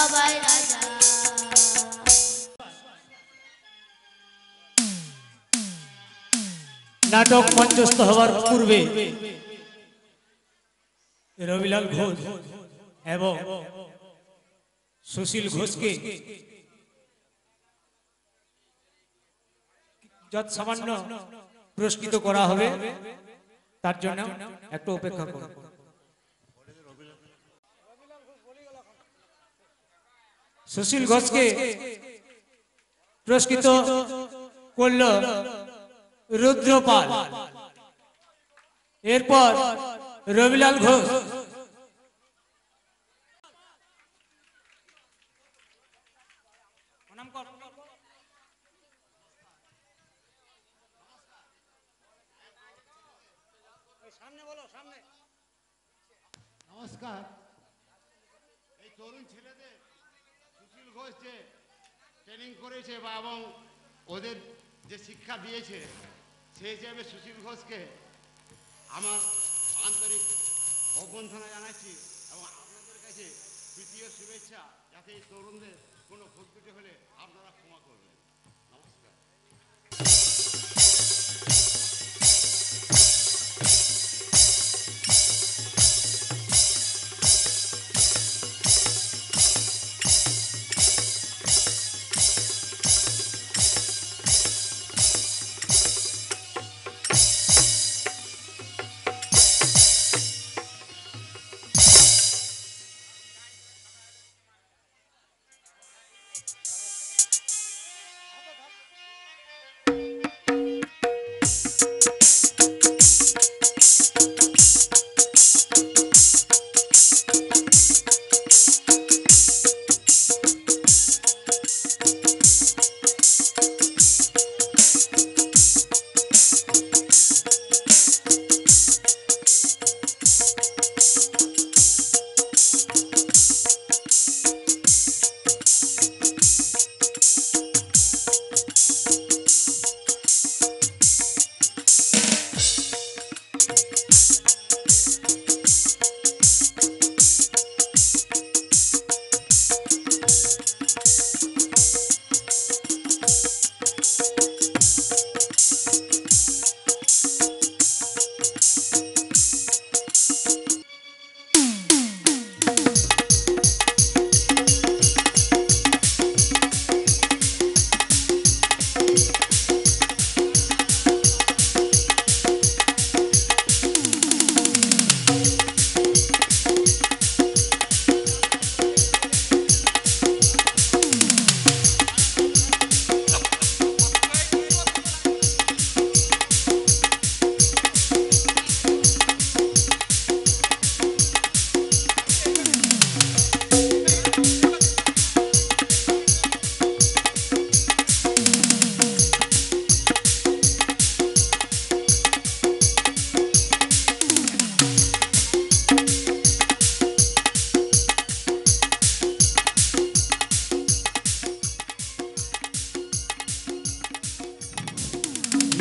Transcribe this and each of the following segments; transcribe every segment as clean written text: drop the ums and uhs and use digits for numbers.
সবাই রাজা। নাটক মঞ্চস্থ হওয়ার পূর্বে রবিলাল ঘোষ এবং সুশীল ঘোষকে যত সামান্য পুরস্কৃত করা হবে, তার জন্য একটু অপেক্ষা করুন। সুশীল ঘোষকে পুরস্কৃত করল রুদ্রপাল। এরপর রবিলাল ঘোষ নমস্কার। এই তরুণ ছেলেদের সুশীল ঘোষ যে ট্রেনিং করেছে বা এবং ওদের যে শিক্ষা দিয়েছে, সেই হিসেবে সুশীল ঘোষকে আমার আন্তরিক অভ্যর্থনা জানাচ্ছি এবং আপনাদের কাছে তৃতীয় শুভেচ্ছা, যাতে এই তরুণদের কোনো ভুল ত্রুটি হলে আপনারা ক্ষমা করবেন। নমস্কার।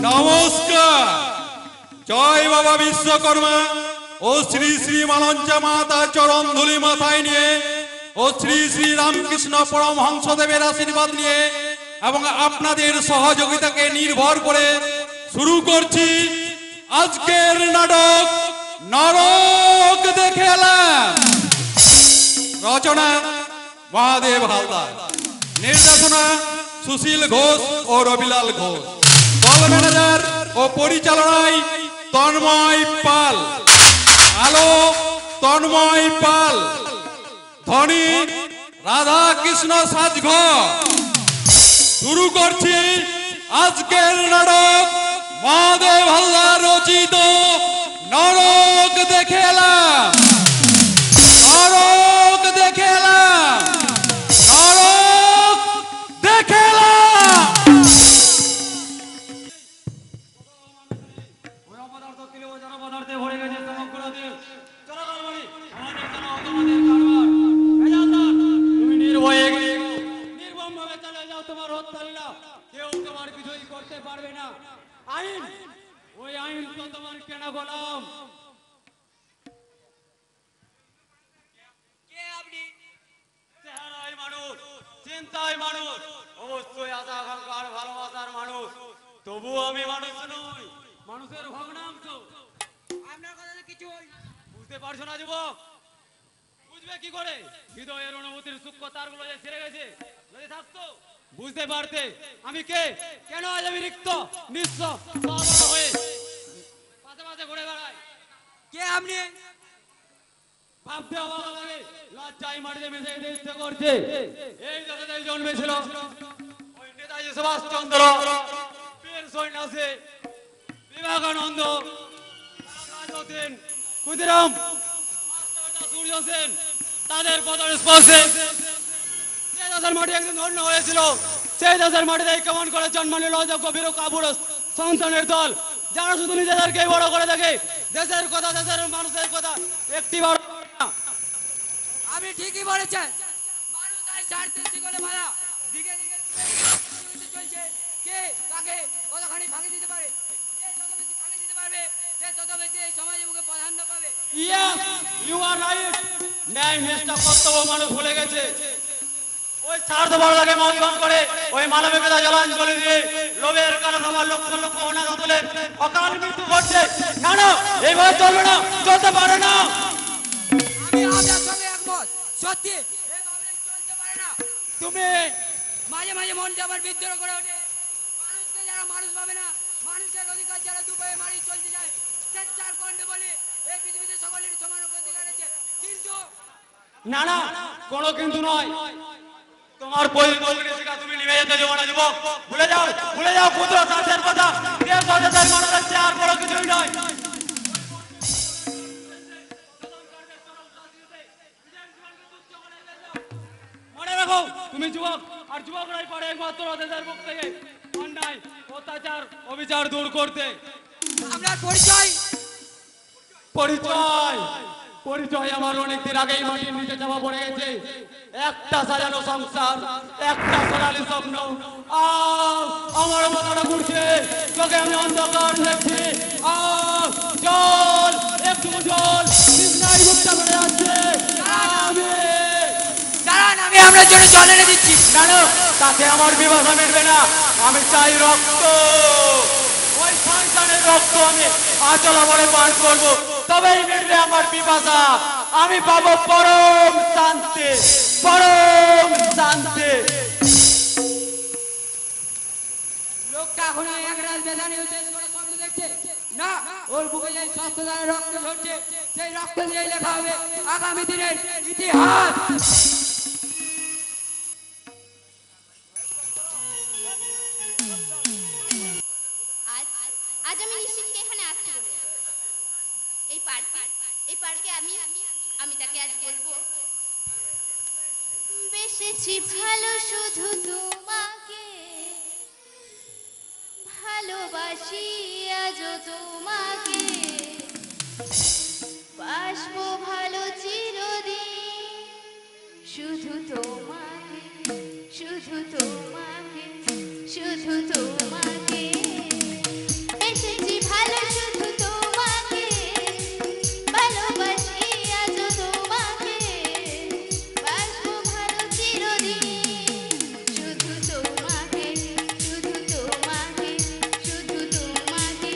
নমস্কার। জয় বাবা বিশ্বকর্মা ও শ্রী শ্রী মালঞ্চা মাতার চরণ ধুলি মাথায় নিয়ে ও শ্রী শ্রী রামকৃষ্ণ পরমহংসদেবের আশীর্বাদ নিয়ে এবং আপনাদের সহযোগিতাকে নির্ভর করে শুরু করছি আজকের নাটক নরক দেখে এলাম। রচনা মহাদেব হালদার, নির্দেশনা সুশীল ঘোষ ও রবিলাল ঘোষ, দল ম্যানেজার ও পরিচালনায় তন্ময় পাল, আলো তন্ময় পাল, ধ্বনি রাধা কৃষ্ণ সাজঘর। শুরু করছি আজকের নাটক মহাদেব হালদার রচিত নরক দেখে এলাম। নরক দেখে এলাম। নরক দেখে এলাম। তুমি নির্ভয়ে নির্মমভাবে চলে যাও, তোমার হত্যালীলা কেউ তোমার কিছুই করতে পারবে না। আইন, ওই আইন তো তোমার কেনা গোলাম। কে আপনি? চেহারায় তবুও আমি মানুষ নই, মানুষের ভগ্নাংশ। আপনার কথা তো কিছু বুঝতে পারছো না যুবক? বুঝবে কি করে? হৃদয়ের অনুভূতির সূক্ষ্ম তারগুলো যে ছেড়ে গেছে, যদি থাকতো বুঝতে পারতে আমি কে, কেন আজ আমি রিক্ত নিঃস্ব সর্বস্ব হয়ে পাশে পাশে ঘুরে বেড়াই। কে আপনি? ভাবতে অবাক লাগে, লজ্জায় মাটিতে মিশে যেতে ইচ্ছে করছে। এই দেশে জন্মেছিল ওই নেতাজি সুভাষচন্দ্র, বীর সন্ন্যাসী বিবেকানন্দ, রাজনীতিন ক্ষুদিরাম, মাস্টারদা সূর্য সেন, তাদের পদের স্পর্শে যে দেশের মাটি একদিন ধন্য হয়েছিল, সেই দেশের মাটিতে কেমন করে জন্ম নিল অযোগ্য বীর কাপুর সন্তানের দল, যারা শুধু নিজেদেরকেই বড় করে দেখে, দেশের কথা, দেশের মানুষের কথা একটি বার না। আপনি ঠিকই বলেছেন। মানুষ আজ স্বার্থে শিকলে বাঁধা, দিকে দিকে প্রতিযোগিতা চলছে। কে কাকে কতখানি ভাগে দিতে পারে, কে যত বেশি ভাগে দিতে পারবে, সে তত বেশি এই সমাজে মুখে প্রাধান্য পাবে। Yes, you are right. ন্যায় নিষ্ঠা কর্তব্য মানুষ ভুলে গেছে। ওই স্বার্থপরতাকে মন্থন করে, ওই মানবিকতা জলাঞ্জলি দিয়ে লোভের কারণে আমার লক্ষ লক্ষ অনাথ তুলে অকাল মৃত্যু ঘটছে। কেন এইভাবে চলবে না, চলতে পারে না। আমি আপনার সঙ্গে একমত। সত্যি এভাবে চলতে পারে না। তুমি মাঝে মাঝে মনটা আমার বিদ্রোহ করে ওঠে। মানুষকে যারা মানুষ ভাবে না, মানুষের অধিকার যারা দুপায়ে মারি চলতে যায়, স্বেচ্ছার কণ্ঠে বলে এই পৃথিবীতে সকলের সমান অধিকার আছে। কিন্তু না না, কোনো কিন্তু নয়। তোমার পরিকল্পনা শিখা তুমি নিভে যেতে দেবো না যুবক। ভুলে যাও, ভুলে যাও ক্ষুদ্র স্বার্থের কথা। দেশ ও দেশের মানুষের চেয়ে আর বড় কিছুই নয়। মনে রাখো, তুমি যুবক, আর যুবকরাই পারে একমাত্র দেশের মুখ থেকে অন্যায়, অত্যাচার, অবিচার দূর করতে। আপনার পরিচয়? পরিচয় পরিচয় আমার অনেকদিন আগেই মাটির নিচে চাপা পড়ে গেছে। একটা সাজানো সংসার, একটা সোনালি স্বপ্ন, আর আমার মাথাটা ঘুরছে, তোকে আমি অন্ধকার দেখছি। আর জল, একটু জল কৃষ্ণাই মুখটা করে যাচ্ছে। আমি দাঁড়ান, আমি আপনার জন্য জল এনে দিচ্ছি। জানো, তাতে আমার বিবাহ মিটবে না। আমি চাই রক্ত, ওই সন্তানের রক্ত আমি আচল ভরে পান করবো, তবেই মিটবে আমার পিপাসা। আমি পাবো পরম শান্তি, পরম শান্তি। লোকটা এখন এক রাত বেদানি উদ্দেশ্য করে স্বপ্ন দেখছে না, ওর বুকে যে স্বাস্থ্যদানের রক্ত ঝরছে, সেই রক্ত দিয়ে লেখা হবে আগামী দিনের ইতিহাস। আজ আজ আমি নিশ্চিতকে এখানে আসতে বলেছি। এই পার্কে আমি তাকে আজ বলবো, বেসেছি ভালো শুধু তোমাকে, ভালোবাসি আজও তোমাকে, বাসবো ভালো চিরদিন, শুধু তোমাকে, শুধু তোমাকে, শুধু তোমাকে, বেসেছি ভালো শুধু তোমাকে, ভালোবাসি আজও তোমাকে, বাসবো ভালো চিরদিন, শুধু তোমাকে, শুধু তোমাকে, শুধু তোমাকে।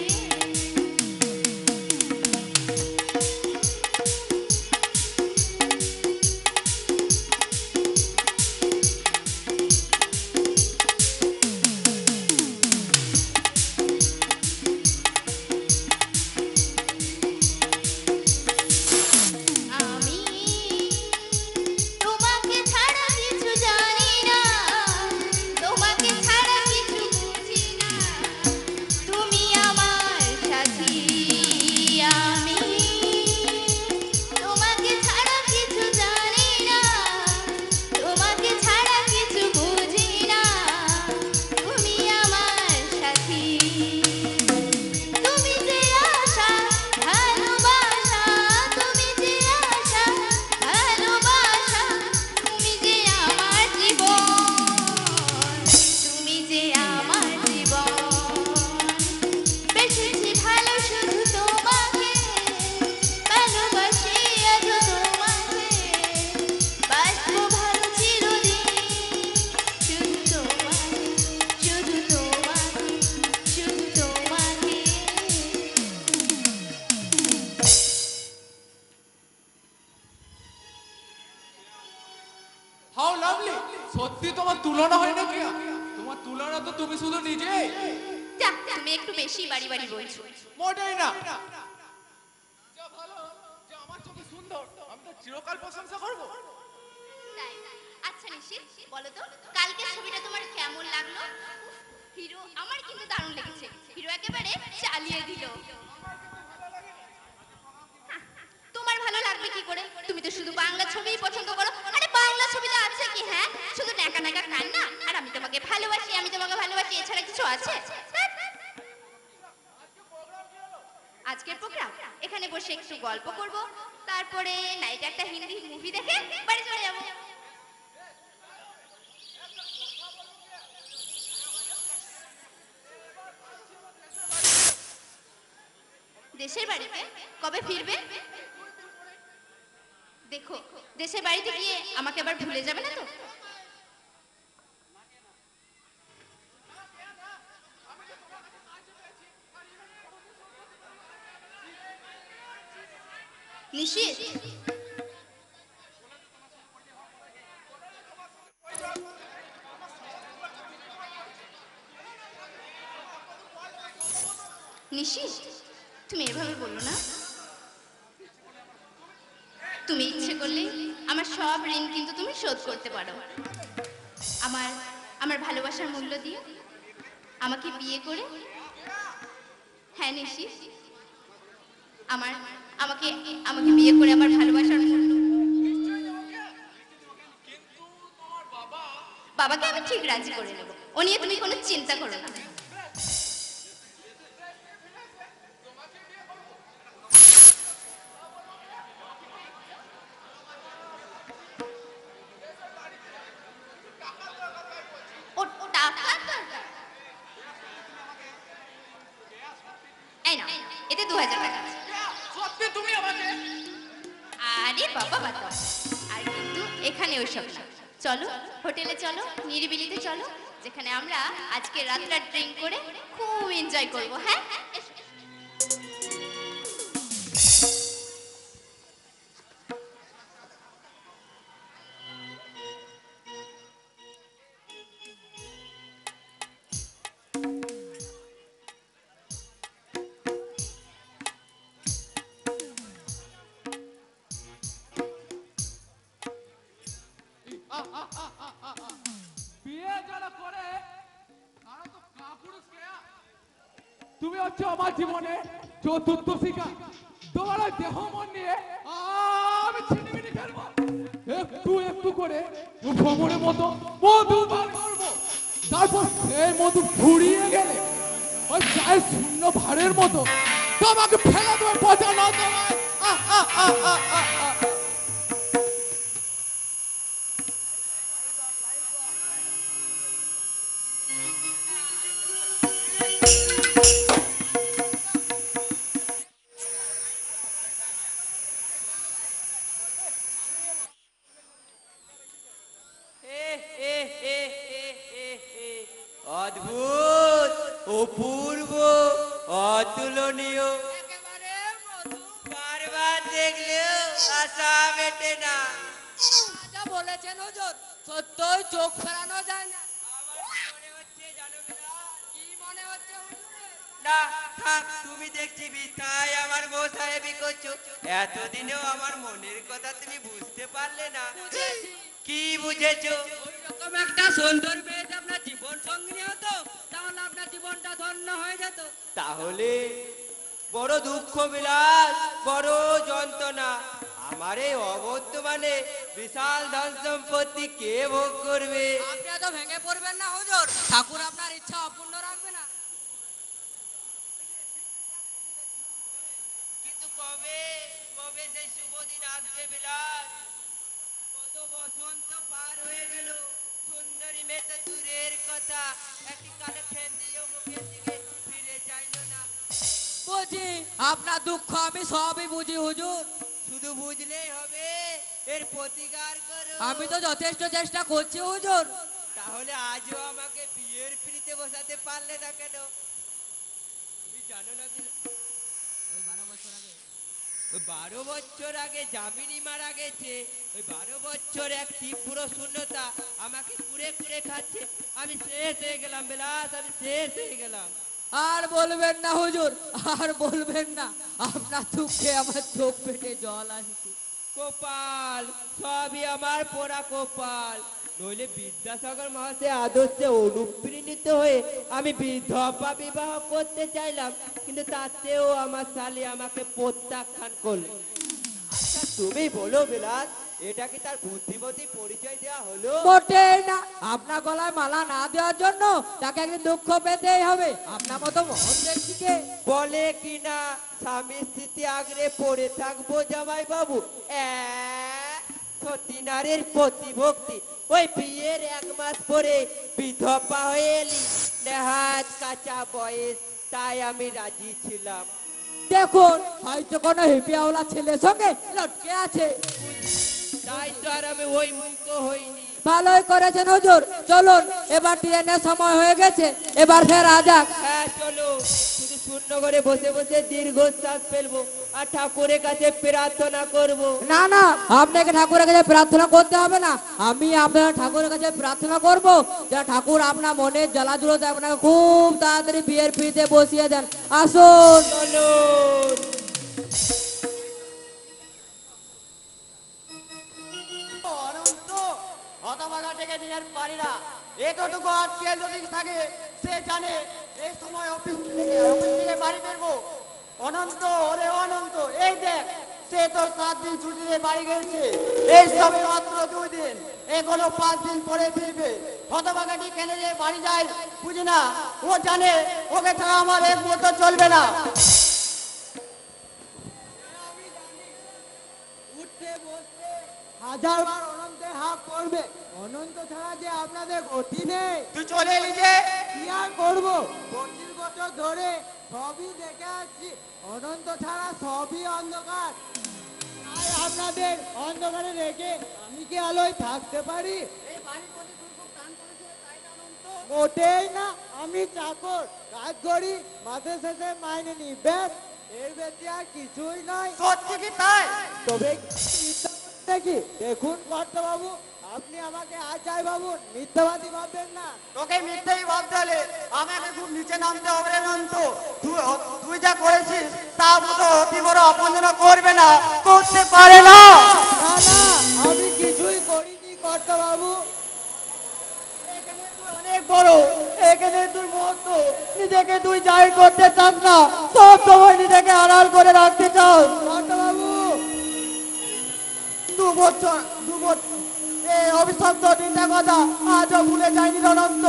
হাউ লাভলি, সত্যি তোমার তুলনা হয় না কি? তোমার তুলনা তো তুমি শুধু নিজে। যা, তুমি একটু বেশি বাড়ি বাড়ি বলছো। মোটেই না। যা ভালো যে আমার চোখে সুন্দর, আমি তো চিরকাল প্রশংসা করব। তাই? আচ্ছা নিশিত, বলো তো কালকের ছবিটা তোমার কেমন লাগলো? হিরো আমার কিন্তু দারুণ লেগেছে। হিরো একেবারে চালিয়ে দিল। তোমার ভালো লাগবে কি করে? তুমি তো শুধু বাংলা ছবিই পছন্দ করো। আরে বাংলা ছবিতে আছে কি? হ্যাঁ, শুধু নাকা নাকা কান্না আর আমি তোমাকে ভালোবাসি, আমি তোমাকে ভালোবাসি, এছাড়া কিছু আছে? আজকের প্রোগ্রাম এখানে বসে একটু গল্প করব, তারপরে নাইট একটা হিন্দি মুভি দেখে বাড়ি চলে যাব। দেশের বাড়িতে কবে ফিরবে? দেখো, দেশের বাড়িতে গিয়ে আমাকে আবার ভুলে যাবে না তো? নিশিত, নিশিত, তুমি এভাবে বললো না। তুমি ইচ্ছে করলে আমার সব ঋণ কিন্তু তুমি শোধ করতে পারো। আমার আমার ভালোবাসার মূল্য দিয়ে আমাকে বিয়ে করে। হ্যাঁ নিশিত, আমার আমাকে আমাকে বিয়ে করে আমার ভালোবাসার মূল্য। বাবাকে আমি ঠিক রাজি করে নেব, ও নিয়ে তুমি কোনো চিন্তা করো না। ও টাকার দরকার? এই নাও, এতে 2000 টাকা আছে। সত্যি তুমি আমাকে? আরে বাবা বাবা, আর কিন্তু এখানে ওইসব না। চলো হোটেলে, চলো নিরিবিলিতে, চলো যেখানে আমরা আজকে রাতটা ড্রিঙ্ক করে খুব এনজয় করব। হ্যাঁ, এসো। বিয়ে যারা করে তারা তো কাপুরুষ কেয়া। তুমি হচ্ছে আমার জীবনে চতুর্থ শিখা। তোমার ওই দেহ মন নিয়ে আমি ছিনিমিনি ফেলবো, একটু একটু করে ভ্রমণের মতো মধু বার করবো। তারপর সেই মধু ফুরিয়ে গেলে ওই চায়ের শূন্য ভারের মতো তোমাকে ফেলে দেবো পচা না তোমায়। অদ্ভুত, অপূর্ব, অতুলনীয়, একেবারে মধু। বারবার দেখলেও আশা মেটে না। যা বলেছেন হুজুর, সত্যই চোখ ফেরানো যায় না। আমার মনে হচ্ছে জানো বিলাস? কি মনে হচ্ছে হুজুরের? না থাক, তুমি দেখছি তাই আমার বউ সাহেবই করছো। এতদিনেও আমার মনের কথা তুমি বুঝতে পারলে না। বুঝেছি। কি বুঝেছো? ওইরকম একটা সুন্দর মেয়ে যে আপনার জীবন সঙ্গিনী হতো, তাহলে আপনার জীবনটা ধন্য হয়ে যেত। তাহলে বড় দুঃখ বিলাস, বড় যন্ত্রণা। আমার এই অবর্তমানে বিশাল ধন সম্পত্তি কে ভোগ করবে? আপনি এত ভেঙে পড়বেন না হুজুর, ঠাকুর আপনার ইচ্ছা অপূর্ণ রাখবে না। কিন্তু কবে কবে সেই শুভ দিন আসবে বিলাস? কত বসন্ত পার হয়ে গেল, সুন্দরী মেয়ে তো দূরের কথা, একটি কালে ফেন দিয়েও মুখের দিকে ফিরে চাইলো না। বুঝি আপনার দুঃখ, আমি সবই বুঝি হুজুর। শুধু বুঝলেই হবে, এর প্রতিকার করো। আমি তো যথেষ্ট চেষ্টা করছি হুজুর। তাহলে আজও আমাকে বিয়ের পিড়িতে বসাতে পারলে না কেন? তুমি জানো না বিলাস, ওই 12 বছর আগে ওই 12 বছর আগে জামিনী মারা গেছে, ওই 12 বছর এক তীব্র শূন্যতা আমাকে কুড়ে কুড়ে খাচ্ছে। আমি শেষ হয়ে গেলাম বিলাস, আমি শেষ হয়ে গেলাম। আর বলবেন না হুজুর, আর বলবেন না, আপনার দুঃখে আমার চোখ পেটে জল আসছে। কপাল, সবই আমার পোড়া কপাল। নইলে বিদ্যাসাগর মহাশয় আদর্শে অনুপ্রাণিত হয়ে আমি বিধবা বিবাহ করতে চাইলাম, কিন্তু তাতেও আমার শালি আমাকে প্রত্যাখ্যান করলো। আচ্ছা তুমি বলো বিলাস, এটা কি তার বুদ্ধিমতী পরিচয় দেওয়া হলো? মোটেই না। আপনার গলায় মালা না দেওয়ার জন্য তাকে একদিন দুঃখ পেতেই হবে। আপনার মতো মহৎ ব্যক্তিকে বলে কিনা স্বামী স্মৃতি আগ্রে পড়ে থাকবো জামাই বাবু। সতী নারীর প্রতিভক্তি। ওই বিয়ের 1 মাস পরে বিধবা হয়ে এলি, নেহাত কাঁচা বয়স, তাই আমি রাজি ছিলাম। দেখুন, হয়তো কোনো হিপিয়াওয়ালা ছেলের সঙ্গে লটকে আছে। তাই তো আর আমি ওই মুক্ত হইনি। ভালোই করেছেন হুজুর। চলুন, এবার ট্রেনের সময় হয়ে গেছে, এবার ফেরা যাক। হ্যাঁ চলো, শুধু শূন্য করে বসে বসে দীর্ঘশ্বাস ফেলবো আর ঠাকুরের কাছে প্রার্থনা করব। না না, আপনাকে ঠাকুরের কাছে প্রার্থনা করতে হবে না। আমি আপনার ঠাকুরের কাছে প্রার্থনা করব যে ঠাকুর আপনার মনের জ্বালা জুড়োতে আপনাকে খুব তাড়াতাড়ি বিয়ের পিড়িতে বসিয়ে দেন। আসুন। চলুন। অনন্ত হতভাগা থেকে নিজের পারি না, এতটুকু আজকে যদি থাকে সে জানে এই সময় অফিস থেকে বাড়ি ফিরবো। অনন্ত, ওরে অনন্ত, এই দেখ সে তো 7 দিন ছুটিতে বাড়ি গেছে, এই সবে মাত্র 2 দিন, এখনো 5 দিন পরে ফিরবে। হতভাগাটি কেন যে বাড়ি যায় বুঝি না, ও জানে ওকে ছাড়া আমার এক মুহূর্ত চলবে না। উঠতে বসতে হাজারবার অনন্তের হাত করবে, অনন্ত ছাড়া যে আপনাদের গতি নেই। তুই চলে এলি যে কি আর করবো, 25 বছর ধরে সবই দেখে আসছি, অনন্ত ছাড়া সবই অন্ধকার। তাই আপনাদের অন্ধকারে রেখে আমি কি আলোয় থাকতে পারি? মোটেই না, আমি চাকর, কাজ করি, মাসে শেষে মাইনে নি, ব্যাস, এর বেশি আর কিছুই নয়। সত্যি কি তাই? তবে দেখি দেখুন কর্তা বাবু, আপনি আমাকে আজ যাই বাবু মিথ্যাবাদী ভাববেন না। তোকে মিথ্যাই ভাবতে হলে আমাকে খুব নিচে নামতে হবে রে নন্ত। তুই যা করেছিস তা মতো অতি বড় অপমাননা করবে না, করতে পারে না। না না, আমি কিছুই করিনি কর্তা বাবু। অনেক বড়, এখানে তুই মহত্ব, নিজেকে তুই জাহির করতে চাস না, সব সময় নিজেকে আড়াল করে রাখতে চাস। কর্তা বাবু, 2 বছর এই অভিশপ্ত দিনটা কথা আজও ভুলে যায়নি অনন্ত।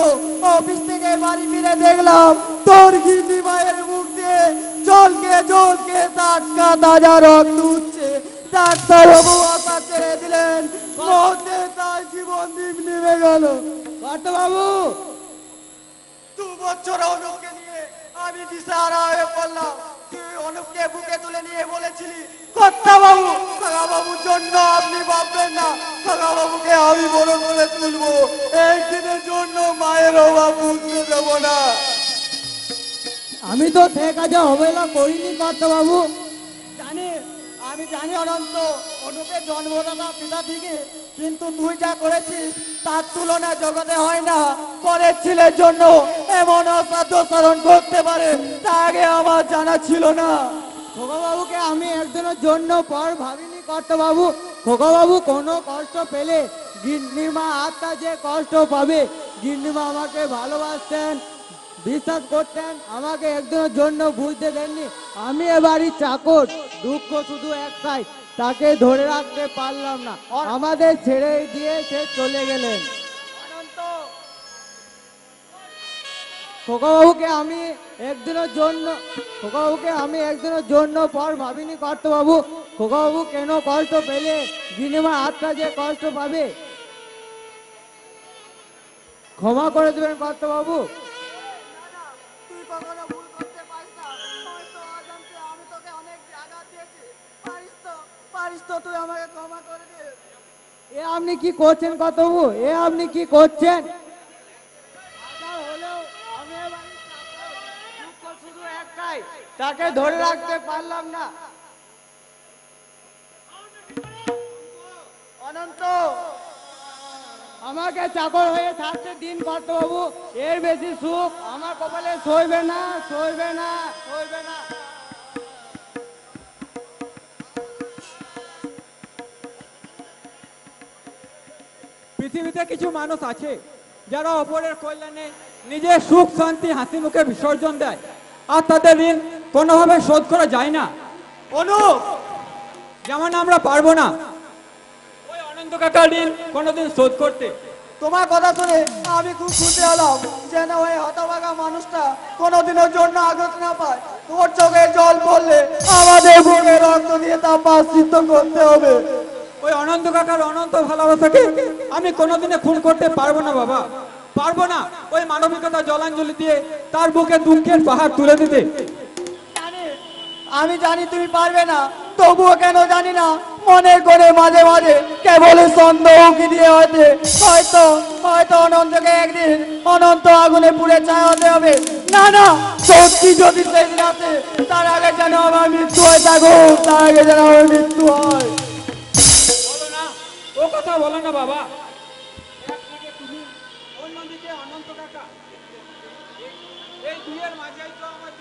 অফিস থেকে বাড়ি ফিরে দেখলাম তোর গিন্নি মায়ের মুখ দিয়ে জলকে টাটকা তাজা রক্ত উঠছে। ডাক্তার বাবু আশা ছেড়ে দিলেন, মুহূর্তে তার জীবন দ্বীপ নেমে গেল। কর্তা বাবু, 2 বছর অনুপকে নিয়ে আমি দিশাহারা হয়ে পড়লাম। তুই অনুপকে বুকে তুলে নিয়ে বলেছিলি কর্তা বাবু, কাকা বাবুর জন্য আপনি ভাববেন না, কাকা বাবুকে আমি বড় করে তুলবো, একদিনের জন্য মায়ের অভাব বুঝতে দেবো না। আমি তো সে কাজে অবহেলা করিনি কর্তা বাবু। আমি জানি অনন্ত, অনুপের জন্মদাতা পিতা থেকে, কিন্তু তুই যা করেছিস তার তুলনা জগতে হয় না। পরের ছেলের জন্য এমন অসাধ্য সাধন করতে পারে তা আগে আমার জানা ছিল না। খোকাবাবুকে আমি একদিনের জন্য পর ভাবিনি কর্তা বাবু। খোকাবাবু কোনো কষ্ট পেলে গিন্নিমা আত্মা যে কষ্ট পাবে, গিন্নিমা আমাকে ভালোবাসতেন, বিশ্বাস করতেন, আমাকে একদিনের জন্য বুঝতে দেননি। আমি এবারই চাকর, দুঃখ শুধু একটাই, তাকে ধরে রাখতে পারলাম না, আমাদের ছেড়ে দিয়ে সে চলে গেলেন। খোকাবাবুকে আমি একদিনের জন্য পর ভাবিনি কর্তা বাবু। খোকাবাবু কেন কষ্ট পেলে গিনিমা আত্মা যে কষ্ট পাবে, ক্ষমা করে দেবেন কর্তা বাবু। তুই কখনো ভুল করতে পারিস না, হয়তো অজান্তে আমি তোকে অনেক আঘাত দিয়েছি, পারিস তো তুই আমাকে ক্ষমা করে দে। এ আপনি কি করছেন কর্তা বাবু, এ আপনি কি করছেন? তাকে ধরে রাখতে পারলাম না। অনন্ত, আমাকে চাকর হয়ে থাকতে দিন কত বাবু, এর বেশি সুখ আমার কপালে সইবে না, সইবে না, সইবে না। পৃথিবীতে কিছু মানুষ আছে যারা অপরের কল্যাণে নিজের সুখ শান্তি হাসি মুখে বিসর্জন দেয়, আর তাদের ঋণ কোনোভাবে শোধ করা যায় না। অনুপ, যেমন আমরা পারবো না ওই অনন্ত কাকার ঋণ কোনোদিন শোধ করতে। তোমার কথা শুনে আমি খুব খুশি হলাম, যেন ওই হতভাগা মানুষটা কোনোদিনের জন্য আঘাত না পায়। তোর চোখে জল পড়লে আমাদের বুকে রক্ত দিয়ে তা প্রায়শ্চিত্ত করতে হবে। ওই অনন্ত কাকার অনন্ত ভালোবাসাকে আমি কোনোদিনে খুন করতে পারবো না বাবা, পারবো না ওই মানবিকতা জলাঞ্জলি দিয়ে তার বুকে দুঃখের পাহাড় তুলে দিতে। আমি জানি তুমি পারবে না, তবুও কেন জানি না মনে করে মাঝে মাঝে কেবল সন্দেহ কি দিয়ে হয়তো হয়তো অনন্তকে একদিন অনন্ত আগুনে পুড়ে ছাই হতে হবে। না না, সত্যি যদি সেই দিন আসে, তার আগে যেন আমার মৃত্যু হয়ে থাকুক, তার আগে যেন আমার মৃত্যু হয়। বলো না, ও কথা বলো না বাবা। একদিকে তুমি, অন্যদিকে অনন্ত কাকা, এই দুইয়ের মাঝেই তো আমার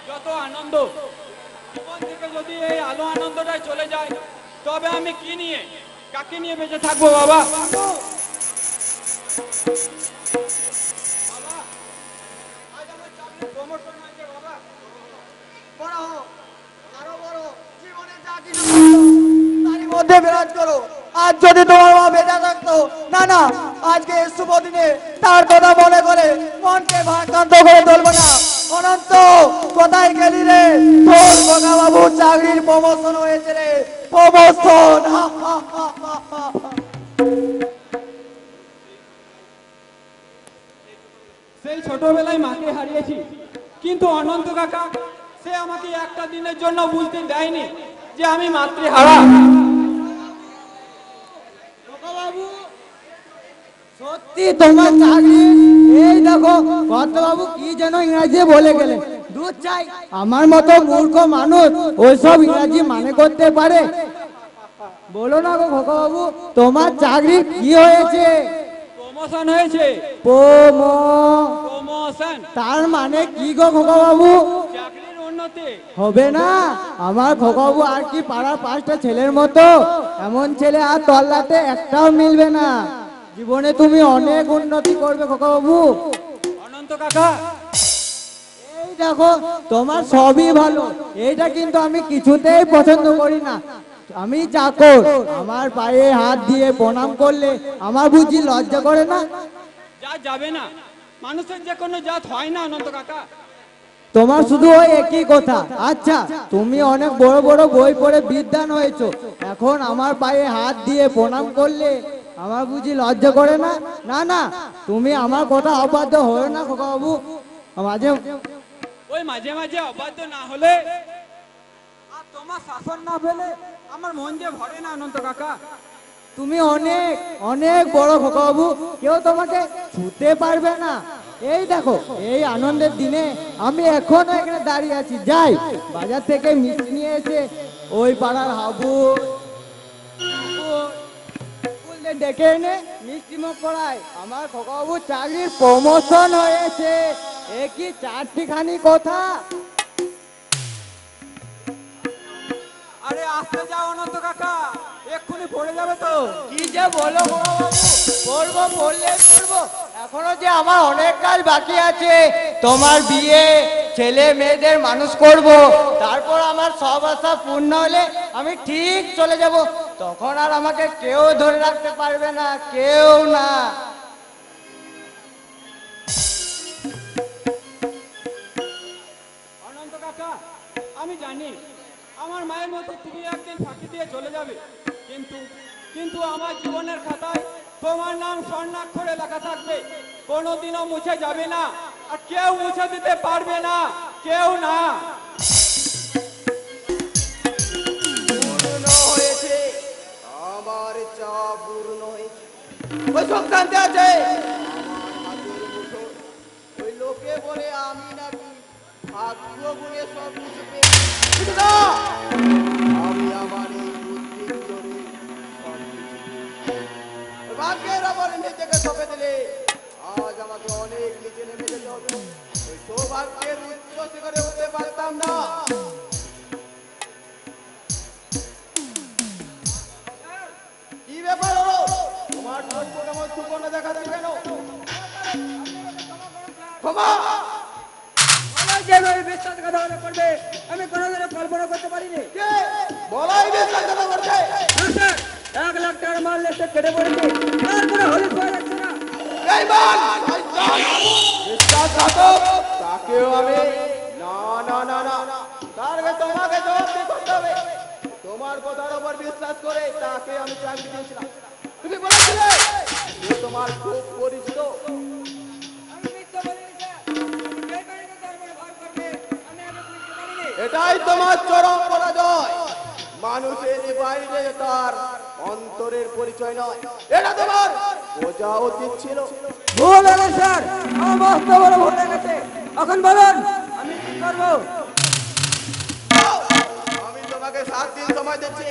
যত আনন্দ। জীবন থেকে যদি এই আলো আনন্দটাই চলে যায়, তবে আমি কি নিয়ে, কাকে নিয়ে বেঁচে থাকবো বাবা? মধ্যে বিরাজ করো। আজ যদি তোমার মা বেঁচে থাকতো, না না, আজকে এই শুভ দিনে তার কথা মনে করে মনকে ভারাক্রান্ত করে তুলবো না। অনন্ত, কোথায় গেলি রে? তোর গোগা বাবু চাকরির প্রমোশন হয়েছে রে, প্রমোশন। সেই ছোটবেলায় মাকে হারিয়েছি, কিন্তু অনন্ত কাকা সে আমাকে একটা দিনের জন্য বুঝতে দেয়নি যে আমি মাতৃহারা। সত্যি তোমার চাকরি, এই দেখো বাবু কি যেন ইংরাজি বলে গেলে, দুধ চাই। আমার মতো মূর্খ মানুষ ওইসব ইংরাজি মানে করতে পারে? বলো না গো খোকা বাবু, তোমার চাকরি কি হয়েছে? প্রমোশন হয়েছে। প্রমোশন তার মানে কি গো খোকা বাবু? চাকরির উন্নতি হবে না? আমার খোকা বাবু আর কি পাড়ার 5টা ছেলের মতো? এমন ছেলে আর তল্লাতে একটাও মিলবে না। জীবনে তুমি অনেক উন্নতি করবে খোকা বাবু। অনন্ত কাকা, এই দেখো তোমার সবই ভালো, এইটা কিন্তু আমি কিছুতেই পছন্দ করি না। আমি চাকর, আমার পায়ে হাত দিয়ে প্রণাম করলে আমার বুঝি লজ্জা করে না? যা যাবে না, মানুষের যে কোনো জাত হয় না অনন্ত কাকা। তোমার শুধু ওই একই কথা। আচ্ছা, তুমি অনেক বড় বড় বই পড়ে বিদ্বান হয়েছো, এখন আমার পায়ে হাত দিয়ে প্রণাম করলে আমার বুঝি লজ্জা করে না? না না, তুমি আমার কথা অবাধ্য হও না খোকা বাবু। মাঝে ওই মাঝে মাঝে অবাধ্য না হলে আর তোমার শাসন না পেলে আমার মন যে ভরে না অনন্ত কাকা। তুমি অনেক অনেক বড় খোকা বাবু, কেউ তোমাকে ছুতে পারবে না। এই দেখো, এই আনন্দের দিনে আমি এখনো এখানে দাঁড়িয়ে আছি। যাই বাজার থেকে মিষ্টি নিয়ে এসে ওই পাড়ার হাবু ডেকে এনে মিষ্টি মুখ করাই। আমার খোকা বাবু চাকরির প্রমোশন হয়েছে, এ কি চারটিখানি কথা? আরে আসতে যাও অনন্ত কাকা, এক্ষুনি পড়ে যাবে তো। কি যে বলো খোকা বাবু, পড়বো পড়লে পড়বো, এখনো যে আমার অনেক কাজ বাকি আছে। তোমার বিয়ে, ছেলে মেয়েদের মানুষ করব, তারপর আমার সব আশা পূর্ণ হলে আমি ঠিক চলে যাব। তখন আর আমাকে কেউ ধরে রাখতে পারবে না, কেউ না। অনন্ত কাকা, আমি জানি আমার মায়ের মতো তুমি একদিন ফাঁকি দিয়ে চলে যাবে, কিন্তু কিন্তু আমার জীবনের খাতায় তোমার নাম স্বর্ণাক্ষরে লেখা থাকবে, কোনোদিনও মুছে যাবে না, আর কেউ মুছে দিতে পারবে না, কেউ না। পূর্ণ হয়েছে আমার চাওয়া, পূর্ণ হয়েছে। ওই সংক্রান্তি আছে আমার হাতের মুঠোয়, ওই লোকে বলে আমি নাকি ভাগ্য গুণে সব কিছু পেয়েছি। কিন্তু না, আমি আমার এই বুদ্ধির ভাগ্যের ওপর নিজেকে সঁপে দিলে আজ আমাকে অনেক নিচে নেমে যেতে হবে। ওই সৌভাগ্যের উচ্চ শিখরে উঠতে পারতাম না। কি ব্যাপার হলো? তোমার ঠোঁট কেমন সুপর্ণ দেখাচ্ছে কেন? ক্ষমা! বিশ্বাসঘাতকতা করবে আমি কোনোদিনও কল্পনা করতে পারিনি। কে? বলাই বিশ্বাসঘাতকতা করছে? 1 লাখ টাকার মাল লেসে কেটে পড়েছে, তার কোনো হদিস পাওয়া যাচ্ছে না। বেঈমান! শয়তান! বিশ্বাসঘাতক! তাকেও আমি না না না না তার আগে তোমাকে জবাব করতে হবে। তোমার কথার উপর বিশ্বাস করে তাকে আমি চাকরি দিয়েছিলাম। তুমি বলেছিলে সে তোমার খুব পরিচিত। আমি মিথ্যা বলিনি স্যার। বেইমানিতে তার উপরে ভর করবে আমি আগে বুঝতে পারিনি। এটাই তোমার চরম পরাজয়। মানুষের বাইরে তার অন্তরের পরিচয় নয়, এটা তোমার বোঝা উচিত ছিল। ভুল হলো স্যার, আমার মস্ত বড় ভুল হয়ে গেছে। এখন বলুন আমি কি করবো? আমি তোমাকে 7 দিন সময় দিচ্ছি।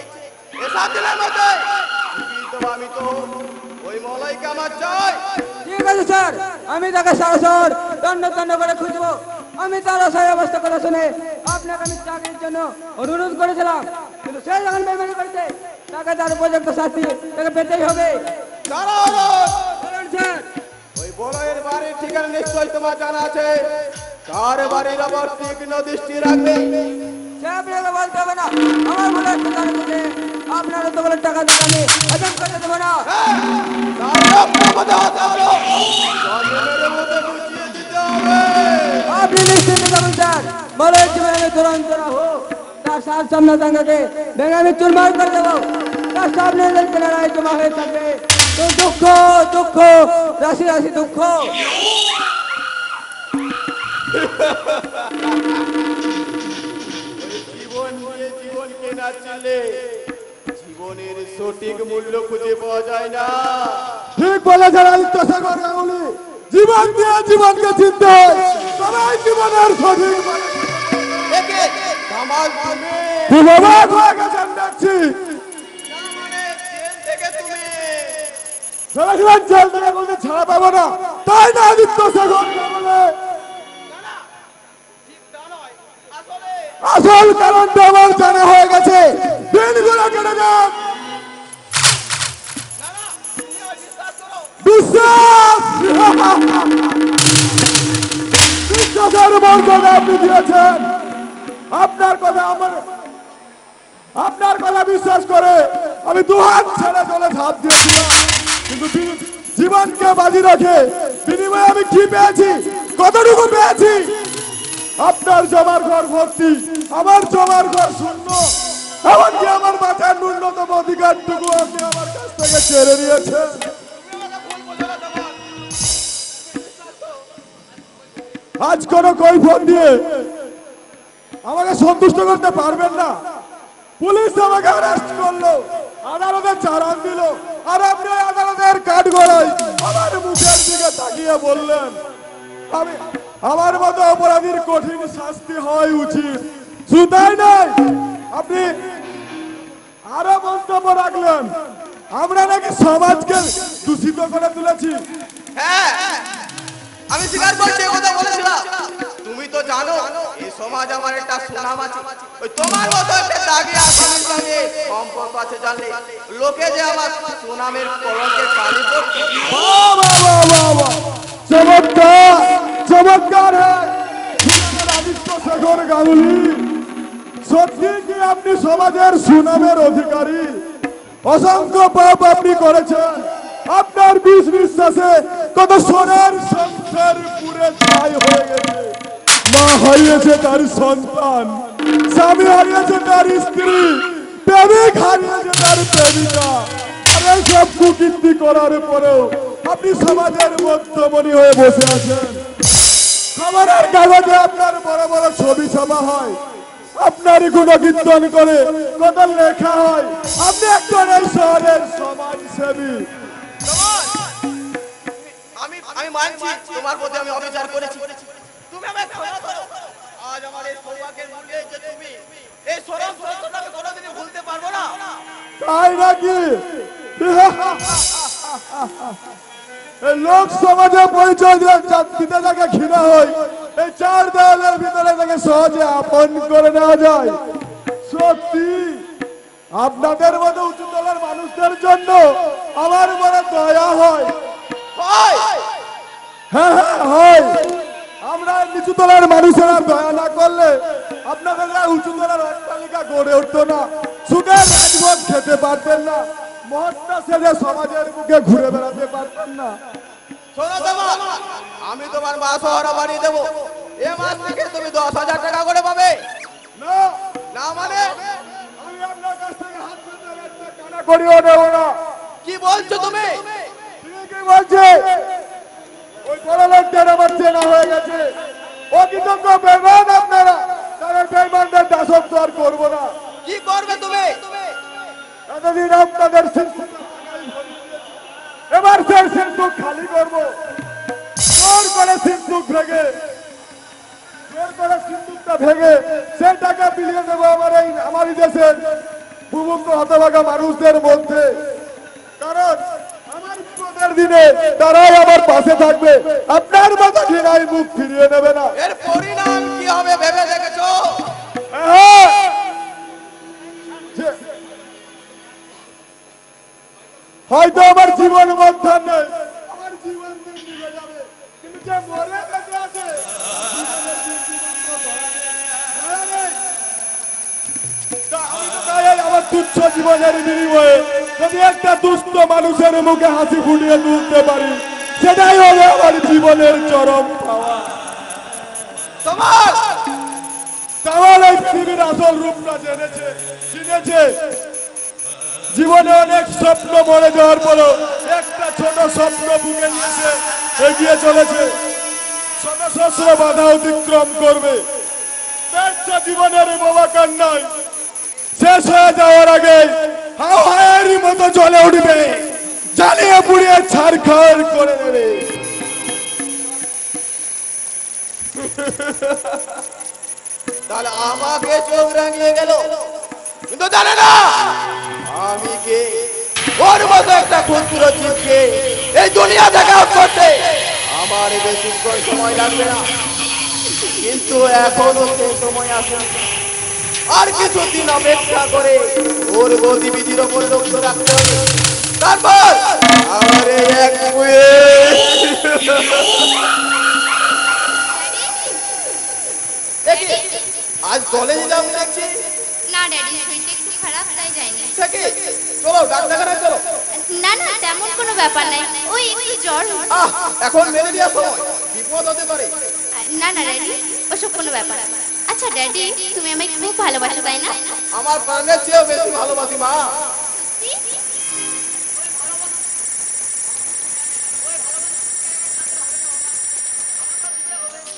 এই 7 দিনের মধ্যে কিন্তু আমি তো ওই মলাইকে আমার চাই। ঠিক আছে স্যার, আমি তাকে সারা শহর দণ্ড দণ্ড করে খুঁজবো। আমি তার অসহায় অবস্থা কথা শুনে আপনাকে আমি চাকরির জন্য অনুরোধ করেছিলাম, কিন্তু সে যখন বেইমানি করেছে তাকে তার উপযুক্ত শাস্তি তাকে পেতেই হবে। বলুন স্যার। ওই বলয়ের বাড়ির ঠিকানা নিশ্চয়ই তোমার জানা আছে। তার বাড়ির ওপর তীক্ষ্ণ দৃষ্টি রাখবে। সে আপনাকে বলতে হবে না, আমার মনে হচ্ছে জানা আছে আপনার তো বলে টাকা দিয়ে আমি হজম করতে দেবো না। আপনি নিশ্চিন্ত থাকুন স্যার, বলের জীবনে আমি দুরন্ত না হোক তার সার সামনে দাঙ্গাকে ভেঙে আমি চুরমার করে দেবো। তার সামনে কিনারায় জমা হয়ে থাকবে তো দুঃখ দুঃখ রাশি রাশি দুঃখ। জীবন দিয়ে জীবন কেনা চলে জীবনের সঠিক মূল্য খুঁজে পাওয়া যায় না। ঠিক বলেছেন আদিত্য শেখর গাঙ্গুলি। জীবন দিয়ে জীবনকে চিনতে হয়, সবাই জীবনের সঠিক একে ধামাল তুমি তুমি অবাক হয়ে গেছেন দেখছি। না মানে জেল থেকে তুমি ভেবেছিলেন জেল থেকে বলতে ছাড়া পাবো না, তাই না আদিত্য শেখর গাঙ্গুলি? আসল কারণটা আমার জানা হয়ে গেছে। দিনগুলো কেটে যান। বিশ্বাস বিশ্বাসের মর্যাদা আপনি দিয়েছেন। আপনার কথা বিশ্বাস করে আমি দুহাত ছেড়ে চলে ঝাঁপ দিয়েছিলাম, কিন্তু জীবনকে বাজি রাখে বিনিময়ে আমি কি পেয়েছি, কতটুকু পেয়েছি? আপনার জমার ঘর ভর্তি, আমার জমার ঘর শূন্য। এমনকি আমার মাথার ন্যূনতম অধিকারটুকু আপনি আমার কাছ থেকে কেড়ে নিয়েছেন। আজ কোন কৈফিয়ত দিয়ে আমাকে সন্তুষ্ট করতে পারবেন না। পুলিশ আমাকে অ্যারেস্ট করলো, আদালতে চালান দিল, আর আপনি আদালতের কাঠগড়ায় আমার মুখের দিকে তাকিয়ে বললেন আমার মতো অপরাধীর কঠিন শাস্তি হয় উচিত। শুধু তাই নয়, আপনি আরো মন্তব্য রাখলেন আমরা নাকি সমাজকে দূষিত করে তুলেছি। হ্যাঁ, আমি স্বীকার করছি কথা বলেছিলাম। তুমি তো জানো এই সমাজ আমার একটা সুনাম আছে। ওই তোমার মতো একটা দাগি আসামির সঙ্গে সম্পর্ক আছে জানলে লোকে যে আমার সুনামের কলঙ্কের কালি পড়ছে। চমৎকার চমৎকার আদিত্য শেখর গাঙ্গুলি, সত্যি কি আপনি সমাজের সুনামের অধিকারী? অসংখ্য পাপ আপনি করেছেন। আপনার বিষ বিশ্বাসে কত সোনার সংসার পুরে ছাই হয়ে গেছে। মা হারিয়েছে তার সন্তান, স্বামী হারিয়েছে তার স্ত্রী, প্রেমিক হারিয়েছে তার প্রেমিকা। আর এইসব কুকীর্তি করার পরেও আপনি সমাজের মধ্যমণি হয়ে বসে আছেন। খবরের কাগজে আপনার বড় বড় ছবি ছাপা হয়, আপনারই গুণকীর্তন করে কত লেখা হয়। আপনি একজন এই শহরের সমাজসেবী। আমি মানছি তোমার প্রতি আমি অবিচার করেছি। তুমি আমায় ক্ষমা করো। আজ আমার এই সৌভাগ্যের মূল্যে যে তুমি এই সরম সত্যটা আমি কোনোদিনই ভুলতে পারবো না। তাই নাকি? এই লোক সমাজে পরিচয় দিয়ে দিতে তাকে ঘৃণা হয়, এই চার দেওয়ালের ভিতরে তাকে সহজে আপন করে নেওয়া যায়। সত্যি আপনাদের মতো উঁচু তলার মানুষদের জন্য আমার বড় দয়া হয়। হ্যাঁ হ্যাঁ হয়। আমরা নিচু তলার মানুষেরা দয়া না করলে আপনাদের উঁচু তলার অট্টালিকা গড়ে উঠতো না, সুখের রাজভোগ খেতে পারতেন না, মহত্তা সেজে সমাজের মুখে ঘুরে বেড়াতে পারতেন না। শোনো তোমার, আমি তোমার মাস ভাড়া বাড়িয়ে দেবো। এ মাস থেকে তুমি 10,000 টাকা করে পাবে। না না মানে? আমি আপনার কাছ থেকে হাত পেতে একটা কানা করিও নেব না। কি বলছো তুমি? কি বলছে? ওই বড় লোকদের আমার চেনা হয়ে গেছে। অকৃতজ্ঞ বেমান আপনারা, তাদের বেমানদের দাসত্ব আর করবো না। কি করবে তুমি? এতদিন আপনাদের এবার সেই সিন্ধুক খালি করবো। জোর করে সিন্ধুক ভেঙে, জোর করে সিন্ধুকটা ভেঙে সেই টাকা বিলিয়ে দেবো আমারই দেশের ভূমুক্ত হতভাগা মানুষদের মধ্যে। কারণ আমার বিপদের দিনে তারাই আমার পাশে থাকবে, আপনার মতো ঘৃণায় মুখ ফিরিয়ে নেবে না। এর পরিণাম কি হবে ভেবে দেখেছো? হ্যাঁ, হয়তো আমার জীবন মধ্যে নেই, আমার জীবন নিভে যাবে, কিন্তু যে মরে বেঁচে আছে জীবনের বিন্দুমাত্র দয়া নেই। তা আমি তো চাই আমার তুচ্ছ জীবনের বিনিময়ে যদি একটা দুস্থ মানুষের মুখে হাসি ফুটিয়ে তুলতে পারি, সেটাই হবে আমার জীবনের চরম পাওয়া। তোমার এই পৃথিবীর আসল রূপটা জেনেছে, চিনেছে। জীবনে অনেক স্বপ্ন মরে যাওয়ার পরও একটা ছোট স্বপ্ন বুকে নিয়েছে এগিয়ে চলেছে, শত সহস্র বাধা অতিক্রম করবে। জীবনের বাবা কান্নায় শেষ হয়ে যাওয়ার আগে হাওয়ার মতো জ্বলে উঠবে, জ্বালিয়ে পুড়িয়ে ছারখার করে দেবে। তাহলে আমাকে চোখ রাঙিয়ে গেল, কিন্তু জানে না আমি কে। ওর মতো একটা ক্ষুদ্র জীবকে এই দুনিয়া থেকে আউট করতে আমার বেশি সময় লাগবে না, কিন্তু এখনো সে সময় আসে। আর কিছুদিন অপেক্ষা করে ওর গতিবিধির ওপর লক্ষ্য রাখতে হবে। তারপর আমার এই এক আজ কলেজে যাবো দেখছি। না ড্যাডি, শরীরটা একটু খারাপ, তাই যাইনি। চলো ডাক্তারখানায় চলো। না না, তেমন কোনো ব্যাপার নাই, ওই একটু জ্বর। এখন ম্যালেরিয়া সময়, বিপদ হতে পারে। না না ড্যাডি, ওসব কোনো ব্যাপার না। আচ্ছা ড্যাডি, তুমি আমায় খুব ভালোবাসো তাই না? আমার প্রাণের চেয়েও বেশি ভালোবাসি মা।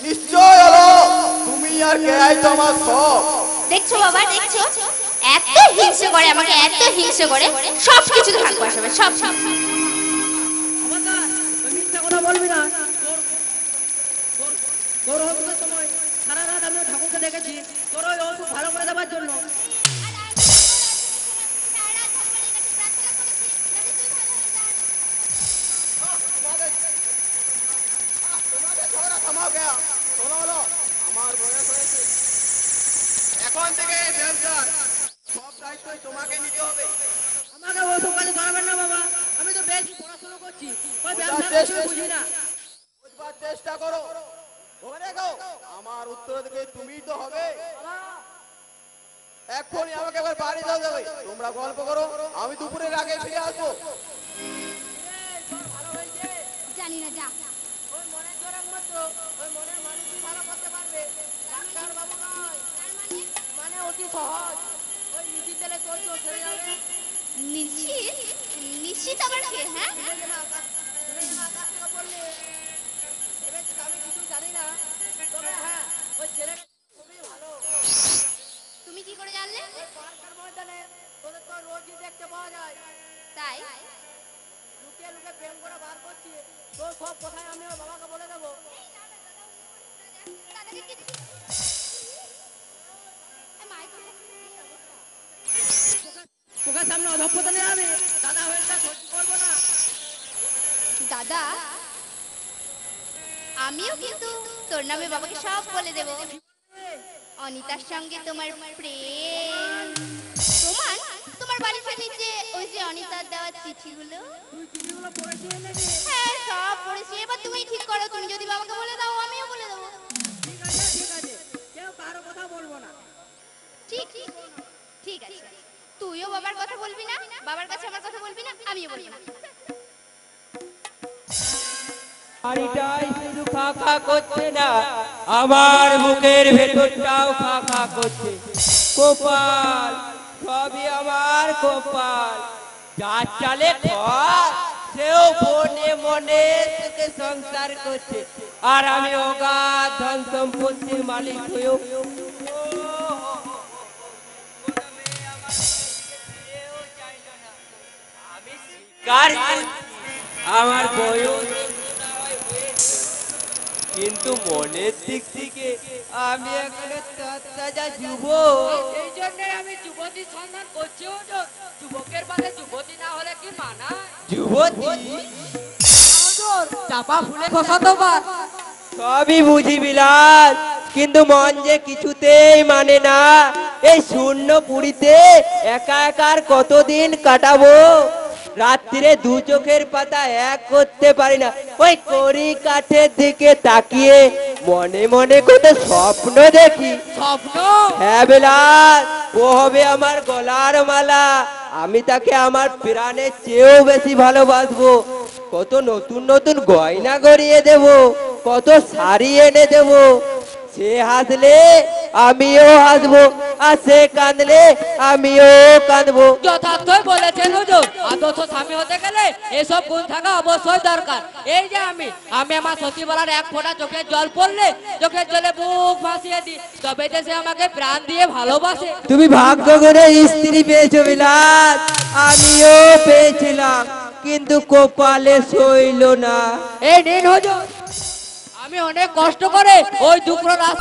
নিশ্চয় হলো, তুমি আর কেয়াই তো আমার সব। দেখছো বাবা, দেখছো এত হিংসে করে আমাকে, এত হিংসে করে, সব কিছু ভাগ বসাবে, সব সব। মিথ্যা কথা বলবি না। তোর হতে সময় সারা রাত আমি ঠাকুরকে দেখেছি তোর ওই ওষুধ ভালো করে দেওয়ার জন্য। আমার বয়স হয়েছে, এখন থেকে ব্যবসার সব দায়িত্ব তোমাকে নিতে হবে। আমাকে ওসব কাজে ধরাবেন না বাবা, আমি তো বেশি পড়াশোনা করছি, ওই ব্যবসা বুঝি না। বুঝবার চেষ্টা করো, দেখো আমার উত্তর দিকে তুমি তো হবে। এখনই আমাকে এবার বাড়ি যাওয়া যাবে, তোমরা গল্প করো, আমি দুপুরের আগে ফিরে আসবো। জানি না, যা। ওই মনের জ্বর একমাত্র ওই মনের মানুষই ভালো করতে পারবে, ডাক্তার বাবু নয়। মানে অতি সহজ, ওই নিশি তেলে চলছো সেরে যাবে। নিশ্চিত? নিশ্চিত আবার কে? হ্যাঁ, বললে আমি কিছু জানি না, তবে হ্যাঁ ওই ছেলেটা খুবই ভালো। তুমি কি করে জানলে? পার্কের ময়দানে তোদের তো রোজই দেখতে পাওয়া যায়, তাই লুকিয়ে লুকিয়ে প্রেম করে বার করছি। তোর সব কথাই আমি ওর বাবাকে বলে দেবো। তোকে সামনে অধপতনে আমি দাদা হয়ে সহ্য করবো না। দাদা, আমিও কিন্তু তোর নামে বাবাকে সব বলে দেব। অনিতার সঙ্গে তোমার প্রেম, তোমার তোমার বালিশের নিচে ওই যে অনিতার দেওয়া চিঠিগুলো, হ্যাঁ সব পড়েছি। এবার তুমি ঠিক করো, তুমি যদি বাবাকে বলে দাও আমিও বলে দেবো। ঠিক ঠিক আছে, তুইও বাবার কথা বলবি না, বাবার কাছে আমার কথা বলবি না, আমিও বলবো না। বাড়িটাই শুধু খা খা করছে না, আমার বুকের ভেতরটাও খা খা করছে। কপাল, সবই আমার কপাল। যার চালে ঘর, সেও মনে মনে সুখে সংসার করছে, আর আমি অগাধ ধন সম্পত্তির মালিক হয়েও আমার বয়স, কিন্তু মনের দিক থেকে আমি এখনো তাজা যুবক। এই জন্যই আমি যুবতীর সন্ধান করছি। যুবকের বাদে যুবতী না হলে কি মানায়? যুবতী চাপা ফুলে খোসা তো বার। সবই বুঝি বিলাস, কিন্তু মন যে কিছুতেই মানে না। এই শূন্য পুরীতে একা একা আর কতদিন কাটাবো? রাত্রিরে দু চোখের পাতা এক করতে পারি না। ওই কড়ি কাঠের দিকে তাকিয়ে মনে মনে কত স্বপ্ন দেখি। স্বপ্ন? হ্যাঁ বিলাস, ও হবে আমার গলার মালা। আমি তাকে আমার প্রাণের চেয়েও বেশি ভালোবাসবো। কত নতুন নতুন গয়না গড়িয়ে দেব, কত শাড়ি এনে দেব। সে হাসলে আমিও হাসবো, আর সে কাঁদলে আমিও কাঁদবো। যথার্থই বলেছেন হুজুর। আদর্শ স্বামী হতে গেলে এসব গুণ থাকা অবশ্যই দরকার। এই যে আমি আমার সতীবেলার এক ফোঁটা চোখের জল পড়লে চোখের জলে বুক ভাসিয়ে দিই, তবে যে সে আমাকে প্রাণ দিয়ে ভালোবাসে। তুমি ভাগ্য করে স্ত্রী পেয়েছো বিলাস, আমিও পেয়েছিলাম, কিন্তু কপালে সইল না। এই নিন হুজুর, আমি অনেক কষ্ট করে ওই দুপুর রাস্তা